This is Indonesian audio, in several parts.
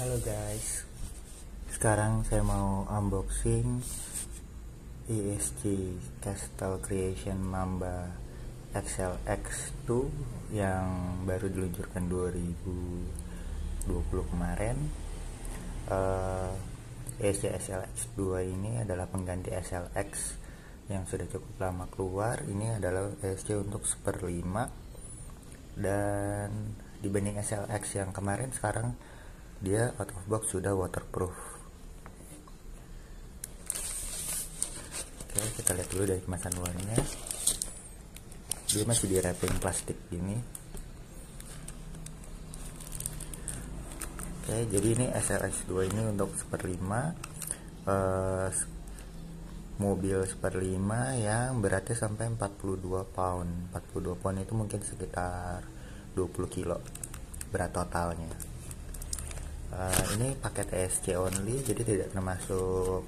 Halo guys, sekarang saya mau unboxing ESG Castle Creation Mamba XLX2 yang baru diluncurkan 2020 kemarin. ESG SLX2 ini adalah pengganti SLX yang sudah cukup lama keluar. Ini adalah ESG untuk 1/5, dan dibanding SLX yang kemarin, sekarang dia out of box sudah waterproof. Oke, kita lihat dulu dari kemasan luarnya. Dia masih di wrapping plastik ini. Oke, jadi ini SLX2 ini untuk 1/5, mobil 1/5 yang beratnya sampai 42 pound. 42 pound itu mungkin sekitar 20 kilo berat totalnya. Ini paket ESC only, jadi tidak termasuk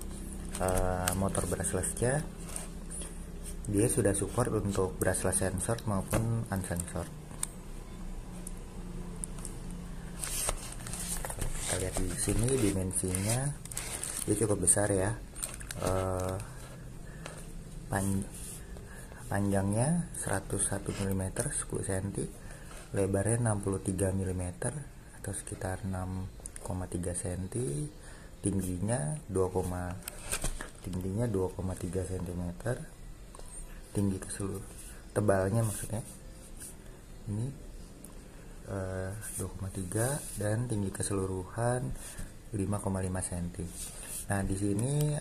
motor brushless-nya. Dia sudah support untuk brushless sensor maupun unsensored. Kita lihat di sini dimensinya, dia cukup besar ya. Panjangnya 101 mm 10 cm, lebarnya 63 mm atau sekitar 6,3 cm, tingginya 2,3 cm, tinggi keseluruhan, tebalnya maksudnya ini 2,3, dan tinggi keseluruhan 5,5 cm. Nah, di sini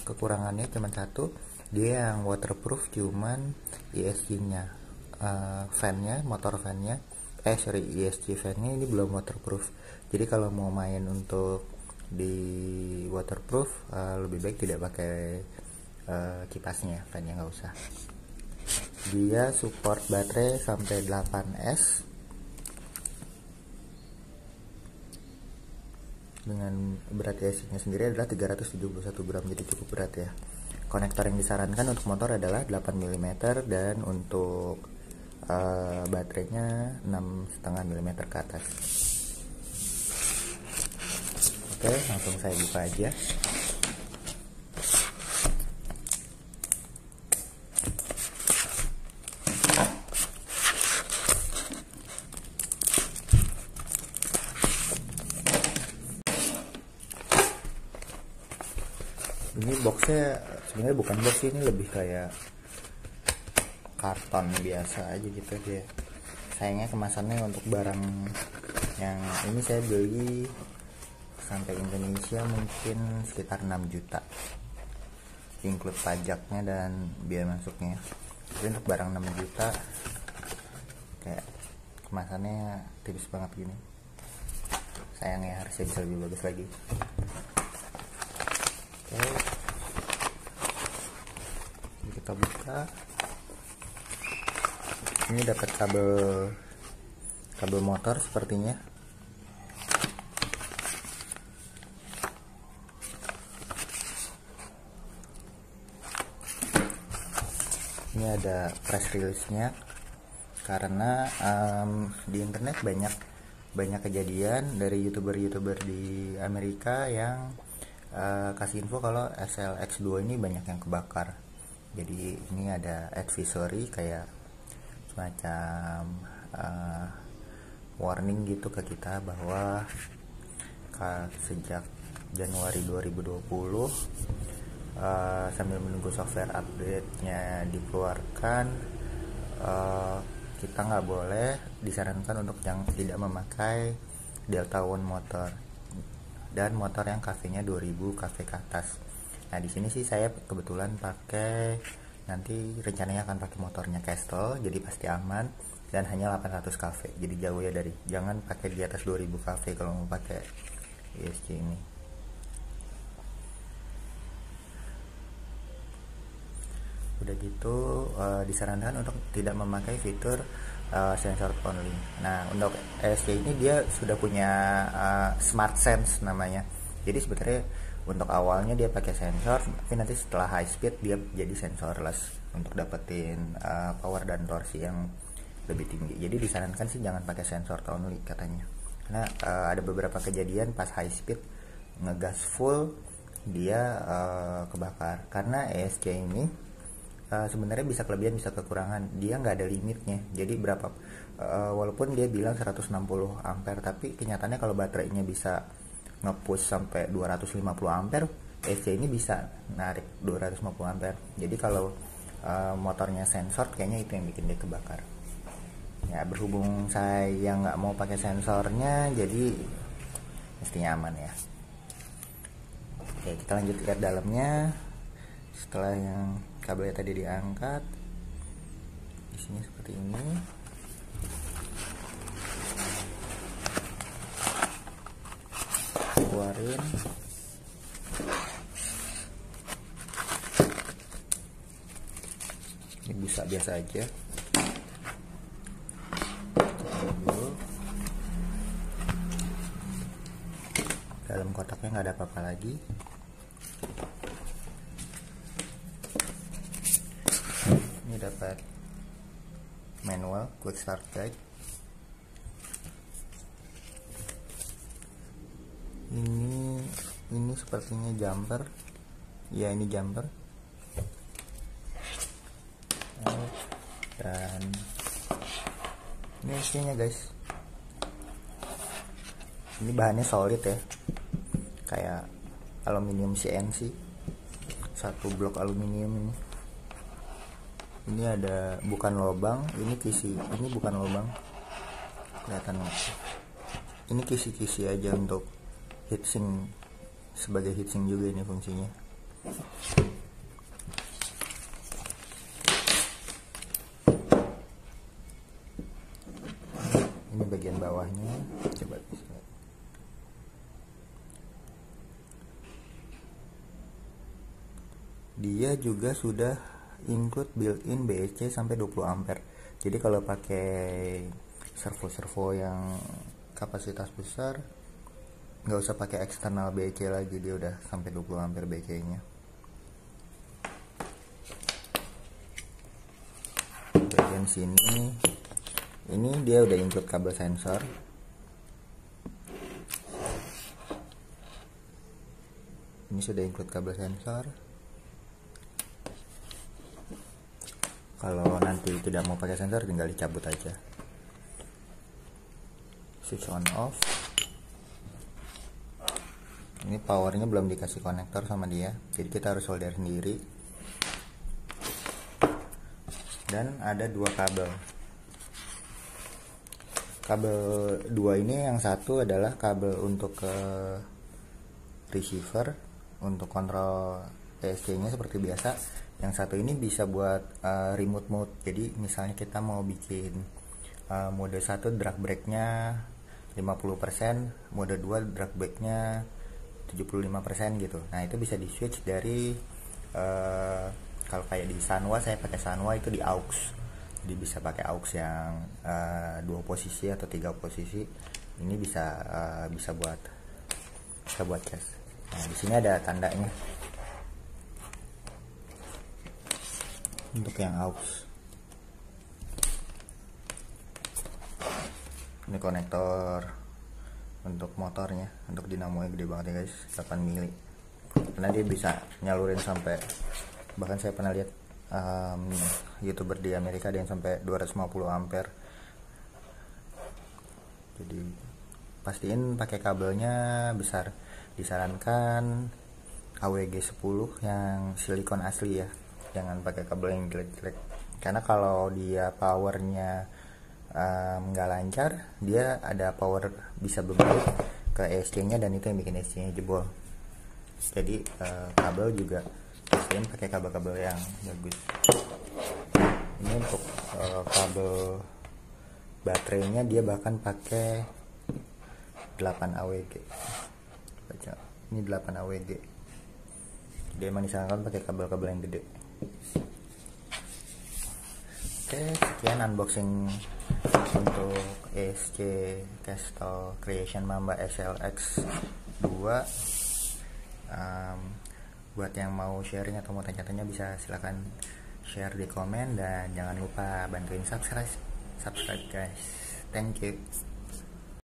kekurangannya cuma satu, dia yang waterproof, cuman ESG-nya, motor fan-nya, ESG fan-nya ini belum waterproof. Jadi kalau mau main untuk di waterproof, lebih baik tidak pakai kipasnya, fan-nya nggak usah. Dia support baterai sampai 8S dengan berat ESG-nya sendiri adalah 371 gram, jadi cukup berat ya. Konektor yang disarankan untuk motor adalah 8 mm, dan untuk baterainya 6,5 mm ke atas. Oke, langsung saya buka aja. Ini boxnya sebenarnya bukan box, ini lebih kayak karton biasa aja gitu dia. Sayangnya kemasannya untuk barang yang ini saya beli sampai Indonesia mungkin sekitar 6 juta, include pajaknya dan biaya masuknya. Jadi untuk barang 6 juta kayak kemasannya tipis banget gini. Sayangnya harusnya bisa lebih bagus lagi. Oke, kita buka. Ini dapat kabel motor sepertinya. Ini ada press release-nya, karena di internet banyak kejadian dari youtuber di Amerika yang kasih info kalau SLX2 ini banyak yang kebakar. Jadi ini ada advisory, kayak semacam warning gitu ke kita bahwa sejak Januari 2020 sambil menunggu software update-nya dikeluarkan, kita nggak boleh, disarankan untuk yang tidak memakai Delta One motor dan motor yang KV-nya 2000 KV ke atas. Nah, di sini sih saya kebetulan pakai, nanti rencananya akan pakai motornya Castle, jadi pasti aman, dan hanya 800 KV. Jadi jauh ya, jangan pakai di atas 2000 KV kalau mau pakai ESG ini. Udah gitu disarankan untuk tidak memakai fitur sensor only. Nah, untuk ESC ini dia sudah punya Smart Sense namanya. Jadi sebenarnya untuk awalnya dia pakai sensor, tapi nanti setelah high speed dia jadi sensorless untuk dapetin power dan torsi yang lebih tinggi. Jadi disarankan sih jangan pakai sensor only katanya. Karena ada beberapa kejadian pas high speed ngegas full dia kebakar. Karena ESC ini sebenarnya bisa kelebihan bisa kekurangan, dia nggak ada limitnya. Jadi berapa walaupun dia bilang 160 ampere, tapi kenyataannya kalau baterainya bisa nge-push sampai 250 ampere, ESC ini bisa narik 250 ampere. Jadi kalau motornya sensor, kayaknya itu yang bikin dia kebakar. Ya berhubung saya nggak mau pakai sensornya, jadi mestinya aman ya. Oke, kita lanjut lihat dalamnya. Setelah yang kabelnya tadi diangkat, isinya seperti ini. Keluarin. Ini busa biasa aja. Dalam kotaknya nggak ada apa-apa lagi. Ini dapat manual quick start guide. Ini sepertinya jumper. Ya, ini jumper. Dan ini isinya guys. Ini bahannya solid ya, kayak aluminium CNC, satu blok aluminium ini. Ini ada bukan lubang, ini kisi, ini bukan lubang, kelihatan. Ini kisi-kisi aja untuk heatsink, sebagai heatsink juga ini fungsinya. Ini bagian bawahnya, coba bisa. Dia juga sudah include built-in BEC sampai 20 ampere. Jadi kalau pakai servo yang kapasitas besar, nggak usah pakai eksternal BEC lagi, dia udah sampai 20 ampere BEC nya. Bagian sini ini dia udah include kabel sensor. Ini sudah include kabel sensor. Kalau nanti tidak mau pakai sensor, tinggal dicabut aja. Switch on off. Ini powernya belum dikasih konektor sama dia, jadi kita harus solder sendiri. Dan ada dua kabel. Kabel dua ini, yang satu adalah kabel untuk ke receiver untuk kontrol ESC-nya seperti biasa. Yang satu ini bisa buat remote mode. Jadi misalnya kita mau bikin mode 1 drag brake-nya 50%, mode 2 drag brake-nya 75% gitu. Nah, itu bisa di switch dari kalau kayak di Sanwa, saya pakai Sanwa itu di aux. Jadi bisa pakai aux yang 2 posisi atau 3 posisi. Ini bisa buat cas. Nah, di sini ada tandanya untuk yang aux. Ini konektor untuk motornya, untuk dinamo gede banget ya guys, 8 mili. Karena dia bisa nyalurin sampai, bahkan saya pernah lihat YouTuber di Amerika ada yang sampai 250 ampere. Jadi pastiin pakai kabelnya besar. Disarankan AWG 10 yang silikon asli ya. Jangan pakai kabel yang jelek-jelek, karena kalau dia powernya nggak lancar, dia ada power bisa berbalik ke ESC-nya, dan itu yang bikin ESC-nya jebol. Jadi kabel juga pastiin pakai kabel-kabel yang bagus. Ini untuk kabel baterainya dia bahkan pakai 8 AWG. Baca, ini 8 AWG. Dia emang disarankan pakai kabel-kabel yang gede. Oke, sekian unboxing untuk ESC Kestrel Creation Mamba SLX 2. Buat yang mau sharing atau mau tanya-tanya, bisa silahkan share di komen, dan jangan lupa bantuin subscribe guys. Thank you.